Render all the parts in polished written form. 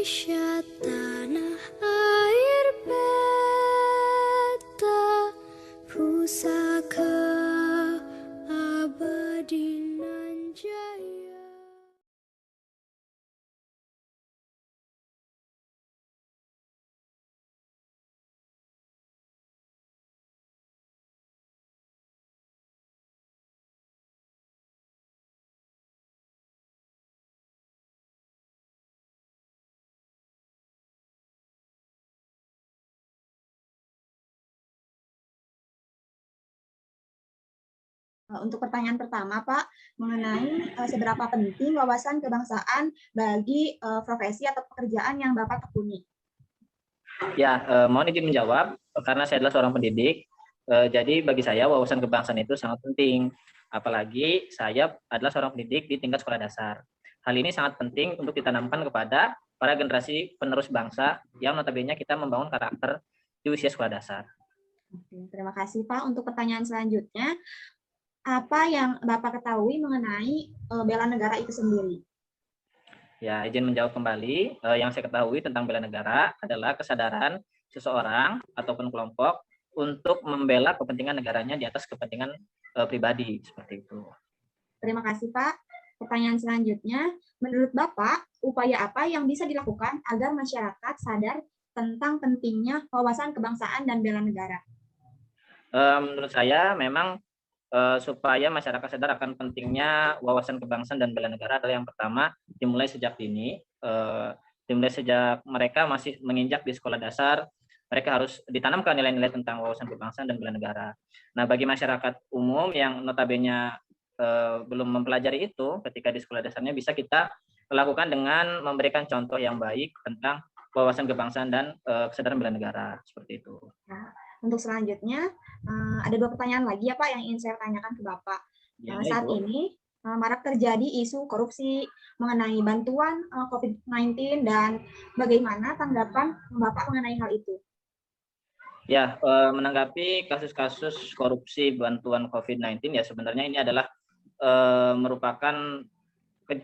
Indonesia tanah air beta, pusaka abadi nan jaya. Untuk pertanyaan pertama, Pak, mengenai seberapa penting wawasan kebangsaan bagi profesi atau pekerjaan yang Bapak tekuni. Ya, mohon izin menjawab, karena saya adalah seorang pendidik, jadi bagi saya wawasan kebangsaan itu sangat penting, apalagi saya adalah seorang pendidik di tingkat sekolah dasar. Hal ini sangat penting untuk ditanamkan kepada para generasi penerus bangsa yang notabene kita membangun karakter di usia sekolah dasar. Oke, terima kasih, Pak. Untuk pertanyaan selanjutnya, apa yang Bapak ketahui mengenai bela negara itu sendiri? Ya, izin menjawab kembali. Yang saya ketahui tentang bela negara adalah kesadaran seseorang ataupun kelompok untuk membela kepentingan negaranya di atas kepentingan pribadi, seperti itu. Terima kasih, Pak. Pertanyaan selanjutnya, menurut Bapak, upaya apa yang bisa dilakukan agar masyarakat sadar tentang pentingnya wawasan kebangsaan dan bela negara? Menurut saya memang supaya masyarakat sadar akan pentingnya wawasan kebangsaan dan bela negara adalah yang pertama dimulai sejak dini, dimulai sejak mereka masih menginjak di sekolah dasar, mereka harus ditanamkan nilai-nilai tentang wawasan kebangsaan dan bela negara. Nah, bagi masyarakat umum yang notabene belum mempelajari itu ketika di sekolah dasarnya, bisa kita lakukan dengan memberikan contoh yang baik tentang wawasan kebangsaan dan kesadaran bela negara, seperti itu. Nah, untuk selanjutnya, ada 2 pertanyaan lagi ya, Pak, yang ingin saya tanyakan ke Bapak. Saat ini marak terjadi isu korupsi mengenai bantuan COVID-19 dan bagaimana tanggapan Bapak mengenai hal itu? Ya, menanggapi kasus-kasus korupsi bantuan COVID-19, ya sebenarnya ini adalah merupakan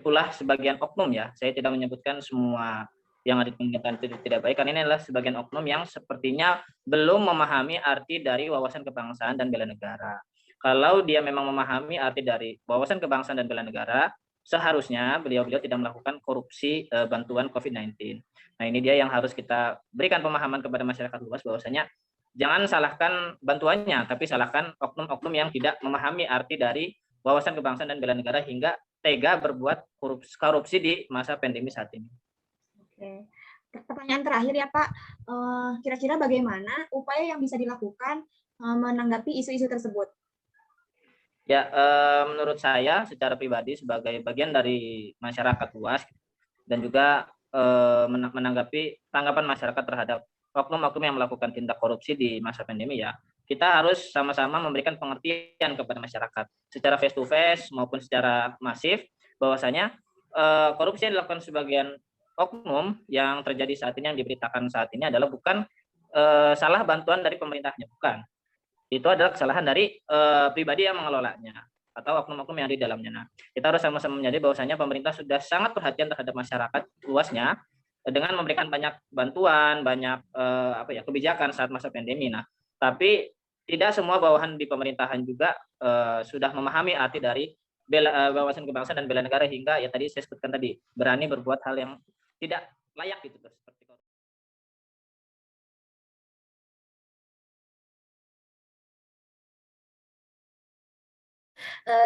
ulah sebagian oknum ya. Saya tidak menyebutkan semua yang ada di pemerintahan itu tidak baik, karena ini adalah sebagian oknum yang sepertinya belum memahami arti dari wawasan kebangsaan dan bela negara. Kalau dia memang memahami arti dari wawasan kebangsaan dan bela negara, seharusnya beliau-beliau tidak melakukan korupsi bantuan COVID-19. Nah, ini dia yang harus kita berikan pemahaman kepada masyarakat luas, bahwasanya jangan salahkan bantuannya, tapi salahkan oknum-oknum yang tidak memahami arti dari wawasan kebangsaan dan bela negara hingga tega berbuat korupsi di masa pandemi saat ini. Oke. Pertanyaan terakhir ya, Pak, kira-kira bagaimana upaya yang bisa dilakukan menanggapi isu-isu tersebut? Ya, menurut saya secara pribadi sebagai bagian dari masyarakat luas dan juga menanggapi tanggapan masyarakat terhadap oknum-oknum yang melakukan tindak korupsi di masa pandemi, ya kita harus sama-sama memberikan pengertian kepada masyarakat secara face to face maupun secara masif, bahwasanya korupsi yang dilakukan sebagian oknum yang terjadi saat ini, yang diberitakan saat ini adalah bukan salah bantuan dari pemerintahnya, bukan. Itu adalah kesalahan dari pribadi yang mengelolanya atau oknum-oknum yang ada di dalamnya. Nah, kita harus sama-sama menyadari bahwasanya pemerintah sudah sangat perhatian terhadap masyarakat luasnya dengan memberikan banyak bantuan, banyak kebijakan saat masa pandemi. Nah, tapi tidak semua bawahan di pemerintahan juga sudah memahami arti dari wawasan kebangsaan dan bela negara, hingga ya tadi saya sebutkan tadi, berani berbuat hal yang tidak layak gitu, seperti korupsi.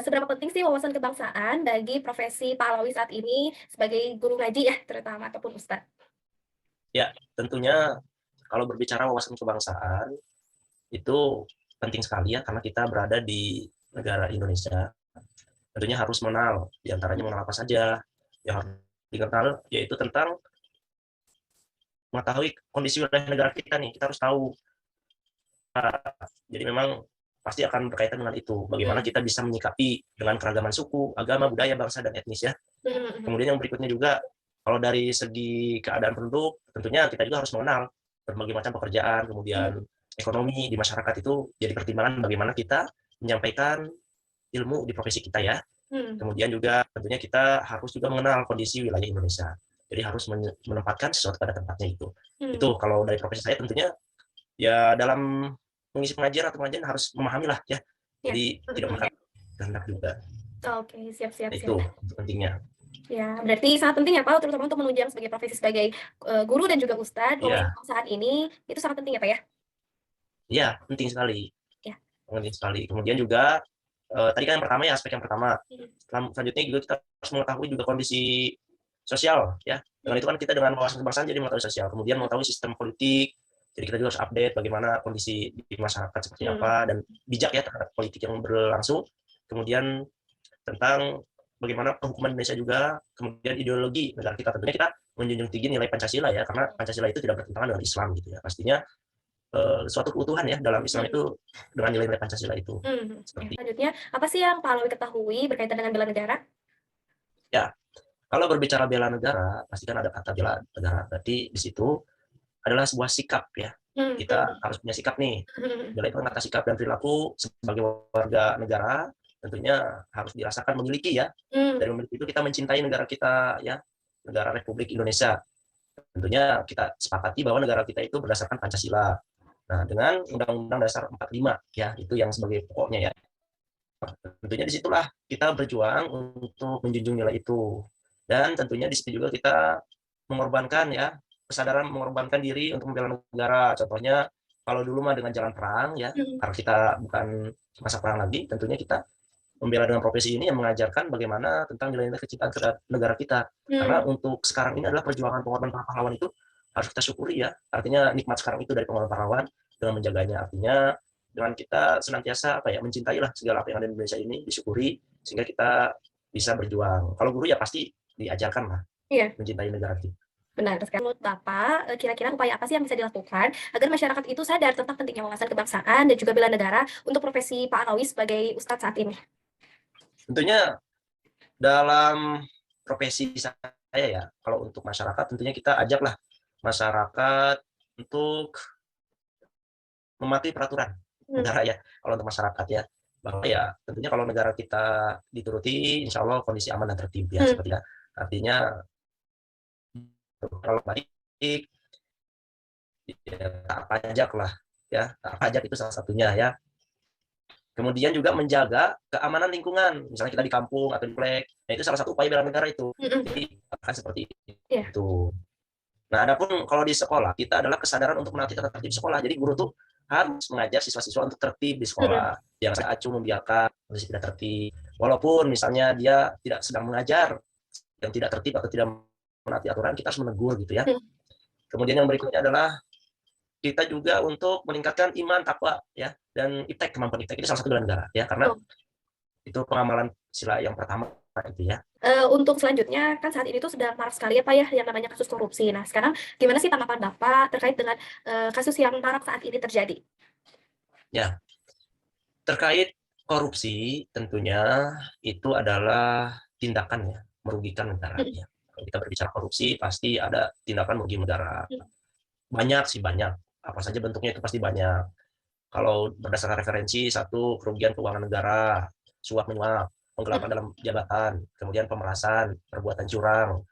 Seberapa penting sih wawasan kebangsaan bagi profesi Pak Alawi saat ini sebagai guru ngaji ya, terutama, ataupun Ustadz? Ya, tentunya kalau berbicara wawasan kebangsaan itu penting sekali ya, karena kita berada di negara Indonesia. Tentunya harus mengenal, diantaranya mengenal apa saja yang harus dikenal, yaitu tentang mengetahui kondisi wilayah negara kita nih. Kita harus tahu. Jadi memang pasti akan berkaitan dengan itu. Bagaimana kita bisa menyikapi dengan keragaman suku, agama, budaya, bangsa, dan etnis ya. Kemudian yang berikutnya juga, kalau dari segi keadaan penduduk, tentunya kita juga harus mengenal berbagai macam pekerjaan, kemudian ekonomi di masyarakat itu jadi pertimbangan bagaimana kita menyampaikan ilmu di profesi kita ya. Kemudian juga tentunya kita harus juga mengenal kondisi wilayah Indonesia. Jadi harus menempatkan sesuatu pada tempatnya itu. Itu kalau dari profesi saya tentunya ya dalam mengisi pengajian atau pengajian harus memahami lah ya. Jadi tidak makan kehendak juga. Oke, siap. Itu pentingnya. Ya, berarti sangat penting ya Pak, terutama untuk menunjang sebagai profesi sebagai guru dan juga ustadz saat ini itu sangat penting ya Pak ya? Iya, penting sekali. Ya. Penting sekali. Kemudian juga tadi kan yang pertama ya, aspek yang pertama. Selanjutnya juga kita harus mengetahui juga kondisi sosial ya. Dengan itu kan kita dengan wawasan kebangsaan jadi mengetahui sosial. Kemudian mengetahui sistem politik. Jadi kita juga harus update bagaimana kondisi di masyarakat seperti apa dan bijak ya terhadap politik yang berlangsung. Kemudian tentang bagaimana hukuman Indonesia juga, kemudian ideologi negara kita. Tentunya kita menjunjung tinggi nilai Pancasila ya, karena Pancasila itu tidak bertentangan dengan Islam gitu ya. Pastinya suatu keutuhan ya dalam Islam itu dengan nilai-nilai Pancasila itu. Selanjutnya, apa sih yang Pak Alawi ketahui berkaitan dengan bela negara? Ya, kalau berbicara bela negara, pasti kan ada kata bela negara. Berarti di situ adalah sebuah sikap ya. Kita harus punya sikap nih. Bela itu kata sikap dan perilaku sebagai warga negara, tentunya harus dirasakan memiliki ya. Dari memiliki itu kita mencintai negara kita ya, negara Republik Indonesia. Tentunya kita sepakati bahwa negara kita itu berdasarkan Pancasila. Nah, dengan Undang-Undang Dasar 45 ya, itu yang sebagai pokoknya ya. Tentunya disitulah kita berjuang untuk menjunjung nilai itu. Dan tentunya di situ juga kita mengorbankan ya, kesadaran mengorbankan diri untuk membela negara. Contohnya kalau dulu mah dengan jalan perang ya, karena kita bukan masa perang lagi, tentunya kita membela dengan profesi ini yang mengajarkan bagaimana tentang nilai-nilai kecintaan terhadap negara kita. Karena untuk sekarang ini adalah perjuangan pengorbanan para pahlawan itu harus kita syukuri ya. Artinya nikmat sekarang itu dari pengorbanan pahlawan dengan menjaganya. Artinya dengan kita senantiasa mencintai lah segala apa yang ada di Indonesia ini, disyukuri sehingga kita bisa berjuang. Kalau guru ya pasti diajarkan lah mencintai negara kita. Benar sekali. Menurut Bapak, kira-kira upaya apa sih yang bisa dilakukan agar masyarakat itu sadar tentang pentingnya wawasan kebangsaan dan juga bela negara untuk profesi Pak Alawi sebagai ustadz saat ini? Tentunya dalam profesi saya ya, kalau untuk masyarakat tentunya kita ajaklah masyarakat untuk mematuhi peraturan negara ya. Kalau untuk masyarakat ya, bahwa ya tentunya kalau negara kita dituruti, insya Allah kondisi aman dan tertib ya seperti ya. Artinya kalau baik ya taat pajak lah ya, taat pajak itu salah satunya ya. Kemudian juga menjaga keamanan lingkungan, misalnya kita di kampung atau di komplek, nah itu salah satu upaya bela negara itu. Jadi akan seperti itu. Nah, adapun kalau di sekolah kita adalah kesadaran untuk menaati tata tertib sekolah. Jadi guru tuh harus mengajar siswa-siswa untuk tertib di sekolah. Jangan sampai acuh membiarkan kondisi tidak tertib. Walaupun misalnya dia tidak sedang mengajar yang tidak tertib atau tidak menaati aturan, kita harus menegur gitu ya. Kemudian yang berikutnya adalah kita juga untuk meningkatkan iman, takwa ya, dan iptek, kemampuan iptek itu salah satu bela negara ya, karena itu pengamalan sila yang pertama itu ya. Untuk selanjutnya kan saat ini tuh sedang marak sekali ya Pak ya yang namanya kasus korupsi. Nah, sekarang gimana sih tanggapan Bapak terkait dengan kasus yang marak saat ini terjadi? Ya. Terkait korupsi tentunya itu adalah tindakan ya, merugikan negara ya. Kalau kita berbicara korupsi pasti ada tindakan merugi negara. Banyak sih, banyak. Apa saja bentuknya itu pasti banyak. Kalau berdasarkan referensi, satu, kerugian keuangan negara, suap menyuap, penggelapan dalam jabatan, kemudian pemerasan, perbuatan curang,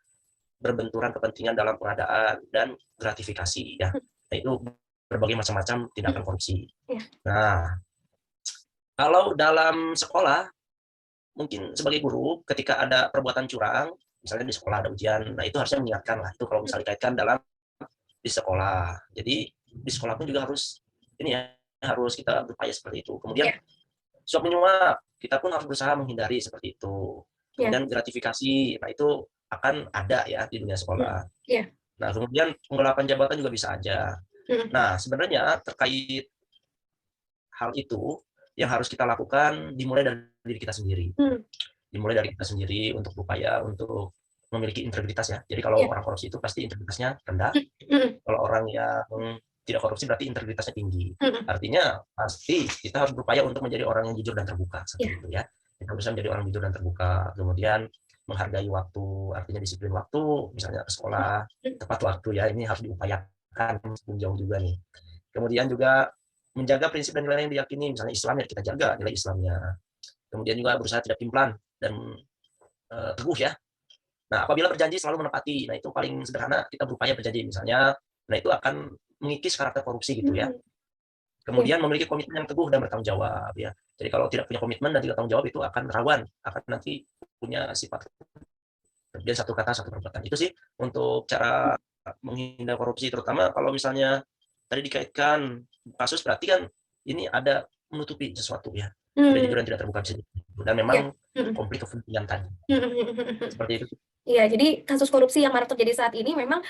berbenturan kepentingan dalam pengadaan, dan gratifikasi ya. Nah, itu berbagai macam-macam tindakan korupsi. Nah, kalau dalam sekolah, mungkin sebagai guru, ketika ada perbuatan curang, misalnya di sekolah ada ujian, nah itu harusnya mengingatkan lah. Itu kalau misalnya dikaitkan dalam di sekolah. Jadi di sekolah pun juga harus ini ya, harus kita berupaya seperti itu. Kemudian suap menyuap, kita pun harus berusaha menghindari seperti itu. Kemudian gratifikasi, nah itu akan ada ya di dunia sekolah. Nah, kemudian penggelapan jabatan juga bisa aja. Nah, sebenarnya terkait hal itu yang harus kita lakukan dimulai dari diri kita sendiri. Dimulai dari kita sendiri untuk berupaya untuk memiliki integritas ya. Jadi kalau orang korupsi itu pasti integritasnya rendah. Kalau orang yang tidak korupsi berarti integritasnya tinggi. Artinya pasti kita harus berupaya untuk menjadi orang yang jujur dan terbuka seperti itu ya. Kita bisa menjadi orang jujur dan terbuka. Kemudian menghargai waktu, artinya disiplin waktu, misalnya ke sekolah tepat waktu ya. Ini harus diupayakan meskipun jauh juga nih. Kemudian juga menjaga prinsip dan nilai yang diyakini, misalnya Islam ya kita jaga nilai Islamnya. Kemudian juga berusaha tidak timplan dan teguh ya Nah, apabila berjanji selalu menepati, nah itu paling sederhana kita berupaya berjanji misalnya, nah itu akan mengikis karakter korupsi gitu ya. Kemudian memiliki komitmen yang teguh dan bertanggung jawab ya. Jadi kalau tidak punya komitmen dan tidak tanggung jawab itu akan rawan, akan nanti punya sifat kemudian satu kata satu perbuatan. Itu sih untuk cara menghindar korupsi, terutama kalau misalnya tadi dikaitkan kasus berarti kan ini ada menutupi sesuatu ya. Tidak jujur dan tidak terbuka bisa dan memang konflik kepentingan tadi. Seperti itu. Iya, jadi kasus korupsi yang marak terjadi saat ini memang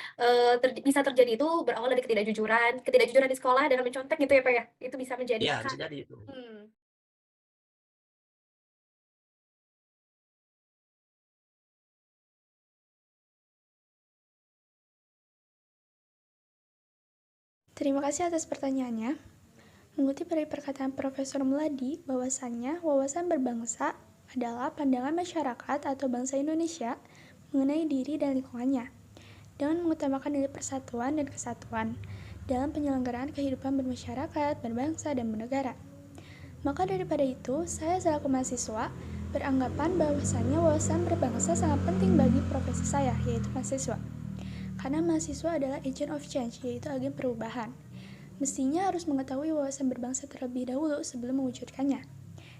bisa terjadi itu berawal dari ketidakjujuran di sekolah dengan mencontek gitu ya Pak ya? Itu bisa menjadi Iya, bisa jadi itu. Terima kasih atas pertanyaannya. Mengutip dari perkataan Profesor Meladi, bahwasannya wawasan berbangsa adalah pandangan masyarakat atau bangsa Indonesia mengenai diri dan lingkungannya, dengan mengutamakan nilai persatuan dan kesatuan dalam penyelenggaraan kehidupan bermasyarakat, berbangsa, dan bernegara. Maka daripada itu, saya selaku mahasiswa beranggapan bahwasannya wawasan berbangsa sangat penting bagi profesi saya, yaitu mahasiswa. Karena mahasiswa adalah agent of change, yaitu agen perubahan. Mestinya harus mengetahui wawasan berbangsa terlebih dahulu sebelum mewujudkannya.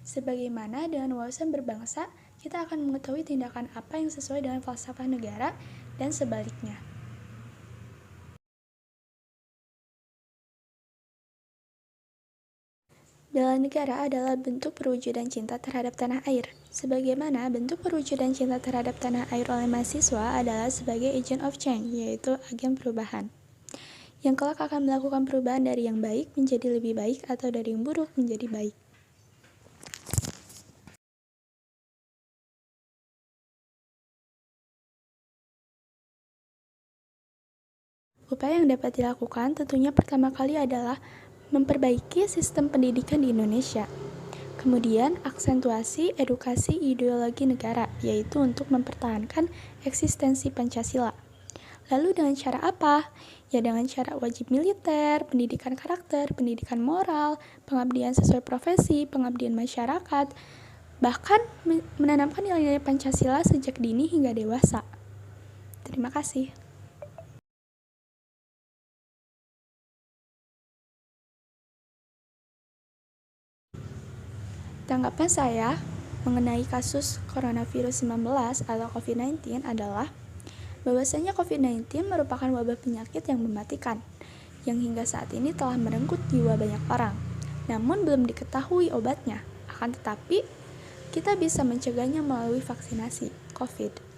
Sebagaimana dengan wawasan berbangsa, kita akan mengetahui tindakan apa yang sesuai dengan falsafah negara dan sebaliknya. Bela negara adalah bentuk perwujudan cinta terhadap tanah air. Sebagaimana bentuk perwujudan cinta terhadap tanah air oleh mahasiswa adalah sebagai agent of change, yaitu agen perubahan. Yang kelak akan melakukan perubahan dari yang baik menjadi lebih baik atau dari yang buruk menjadi baik. Upaya yang dapat dilakukan tentunya pertama kali adalah memperbaiki sistem pendidikan di Indonesia. Kemudian, aksentuasi edukasi ideologi negara, yaitu untuk mempertahankan eksistensi Pancasila. Lalu dengan cara apa? Ya dengan cara wajib militer, pendidikan karakter, pendidikan moral, pengabdian sesuai profesi, pengabdian masyarakat, bahkan menanamkan nilai-nilai Pancasila sejak dini hingga dewasa. Terima kasih. Tanggapan saya mengenai kasus coronavirus 19 atau COVID-19 adalah bahwasanya COVID-19 merupakan wabah penyakit yang mematikan, yang hingga saat ini telah merenggut jiwa banyak orang, namun belum diketahui obatnya. Akan tetapi, kita bisa mencegahnya melalui vaksinasi COVID.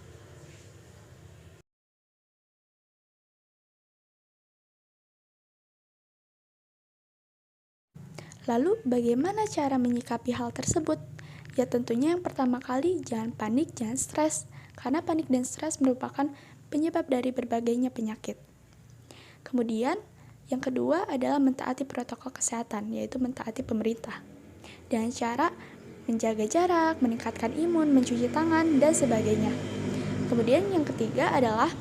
Lalu, bagaimana cara menyikapi hal tersebut? Ya tentunya yang pertama kali, jangan panik, jangan stres, karena panik dan stres merupakan penyebab dari berbagainya penyakit. Kemudian, yang kedua adalah mentaati protokol kesehatan, yaitu mentaati pemerintah. Dengan cara menjaga jarak, meningkatkan imun, mencuci tangan, dan sebagainya. Kemudian yang ketiga adalah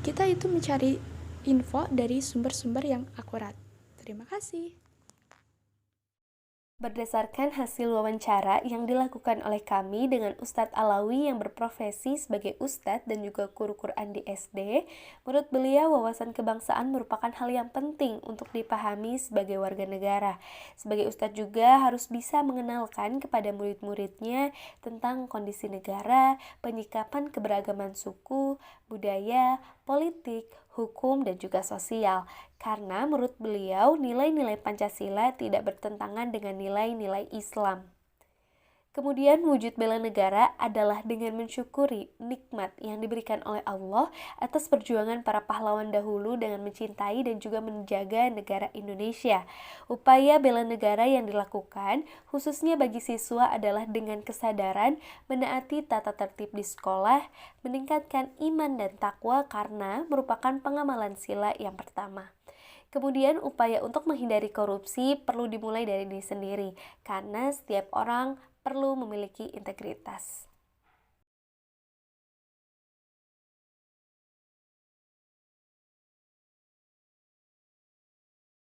kita itu mencari info dari sumber-sumber yang akurat. Terima kasih. Berdasarkan hasil wawancara yang dilakukan oleh kami dengan Ustadz Alawi yang berprofesi sebagai Ustadz dan juga guru Quran di SD, menurut beliau wawasan kebangsaan merupakan hal yang penting untuk dipahami sebagai warga negara. Sebagai Ustadz juga harus bisa mengenalkan kepada murid-muridnya tentang kondisi negara, penyikapan keberagaman suku, budaya, politik, hukum, dan juga sosial. Karena menurut beliau nilai-nilai Pancasila tidak bertentangan dengan nilai-nilai Islam. Kemudian wujud bela negara adalah dengan mensyukuri nikmat yang diberikan oleh Allah atas perjuangan para pahlawan dahulu dengan mencintai dan juga menjaga negara Indonesia. Upaya bela negara yang dilakukan khususnya bagi siswa adalah dengan kesadaran menaati tata tertib di sekolah, meningkatkan iman dan takwa karena merupakan pengamalan sila yang pertama. Kemudian upaya untuk menghindari korupsi perlu dimulai dari diri sendiri, karena setiap orang perlu memiliki integritas.